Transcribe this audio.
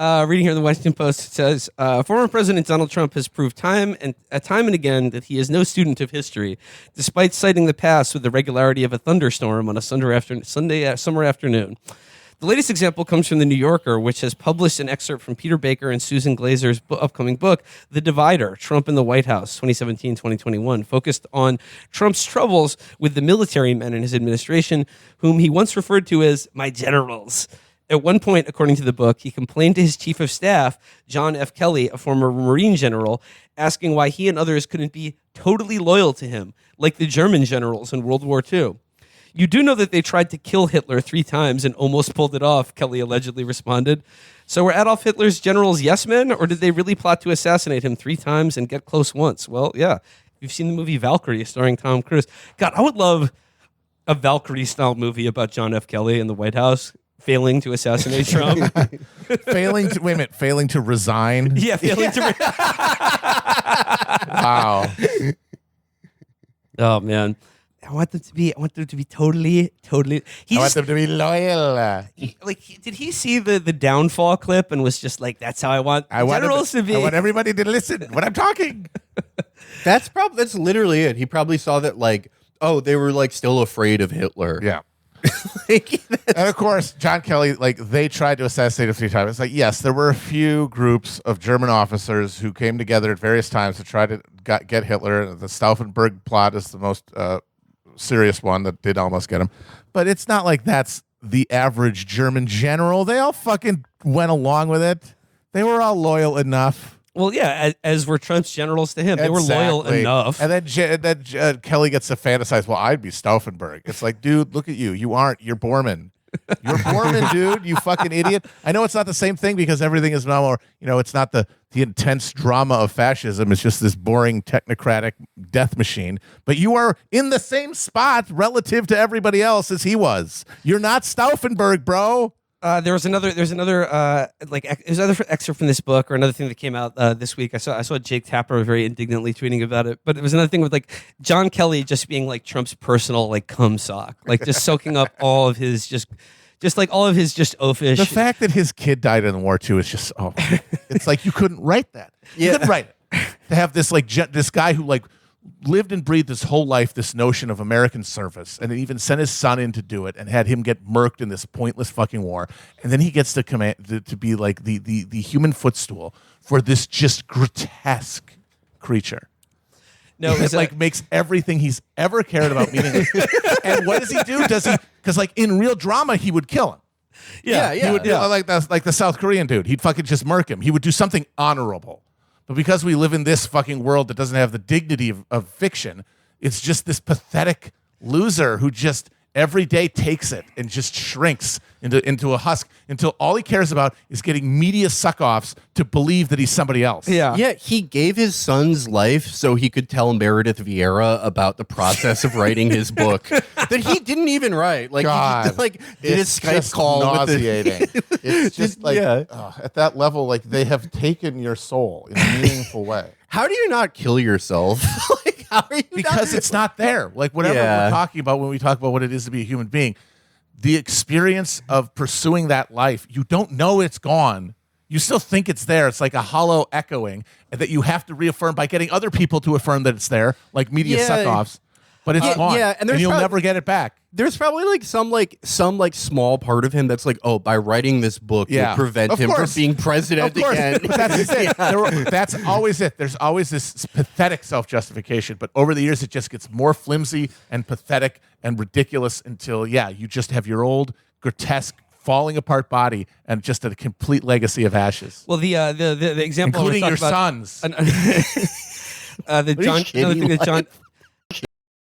Reading here in the Washington Post, it says, former President Donald Trump has proved time and again that he is no student of history, despite citing the past with the regularity of a thunderstorm on a summer afternoon. The latest example comes from The New Yorker, which has published an excerpt from Peter Baker and Susan Glazer's upcoming book, The Divider, Trump in the White House, 2017-2021, focused on Trump's troubles with the military men in his administration, whom he once referred to as my generals. At one point, according to the book, he complained to his chief of staff, John F. Kelly, a former Marine general, asking why he and others couldn't be totally loyal to him, like the German generals in World War II. You do know that they tried to kill Hitler 3 times and almost pulled it off, Kelly allegedly responded. So were Adolf Hitler's generals yes men, or did they really plot to assassinate him 3 times and get close once? Well, yeah. You've seen the movie Valkyrie starring Tom Cruise. God, I would love a Valkyrie-style movie about John F. Kelly in the White House failing to assassinate Trump. Failing to resign. Yeah, failing to Wow. Oh, man. I want them to be totally. I want them to be loyal. Did he see the downfall clip and was just like, that's how I want generals to be? I want everybody to listen when I'm talking. That's literally it. He probably saw that they were still afraid of Hitler. Yeah. And of course, John Kelly, they tried to assassinate him 3 times. It's like, yes, there were a few groups of German officers who came together at various times to try to get Hitler. The Stauffenberg plot is the most serious one that did almost get him. But it's not like that's the average German general. They all fucking went along with it. They were all loyal enough. Well, yeah, as were Trump's generals to him. They were loyal enough. And then Kelly gets to fantasize, well, I'd be Stauffenberg. It's like, dude, look at you. You aren't. You're Bormann. You're Bormann, dude. You fucking idiot. I know it's not the same thing because everything is now more, it's not the intense drama of fascism. It's just this boring technocratic death machine. But you are in the same spot relative to everybody else as he was. You're not Stauffenberg, bro. There's another excerpt from this book or another thing that came out this week. I saw Jake Tapper very indignantly tweeting about it, but it was another thing with John Kelly just being Trump's personal cum sock, just soaking up all of his just all of his just oafish. The fact that his kid died in the war too is just it's like you couldn't write that. Yeah. You couldn't write it. To have this this guy who lived and breathed his whole life this notion of American service, and even sent his son in to do it, and had him get murked in this pointless fucking war, and then he gets to command to be the human footstool for this just grotesque creature. No, it makes everything he's ever cared about meaningless. And what does he do? Because in real drama he would kill him. Yeah. He would like the South Korean dude. He'd fucking just murk him. He would do something honorable. But because we live in this fucking world that doesn't have the dignity of fiction, it's just this pathetic loser who just every day takes it and just shrinks into a husk until all he cares about is getting media suck-offs to believe that he's somebody else. Yeah. Yeah, he gave his son's life so he could tell Meredith Vieira about the process of writing his book that he didn't even write. God, he did a Skype call nauseating. It's just Yeah. At that level, they have taken your soul in a meaningful way. How do you not kill yourself? How are you Because it's not there. Whatever we're talking about when we talk about what it is to be a human being, the experience of pursuing that life, you don't know it's gone. You still think it's there. It's like a hollow echoing that you have to reaffirm by getting other people to affirm that it's there, like media suck-offs. But it's gone. Yeah, and you'll never get it back. There's probably some small part of him that's by writing this book, will prevent him from being president again. But that's it. That's always it. There's always this pathetic self-justification, but over the years it just gets more flimsy and pathetic and ridiculous until you just have your old grotesque falling apart body and just a complete legacy of ashes. Well, the example, including your sons.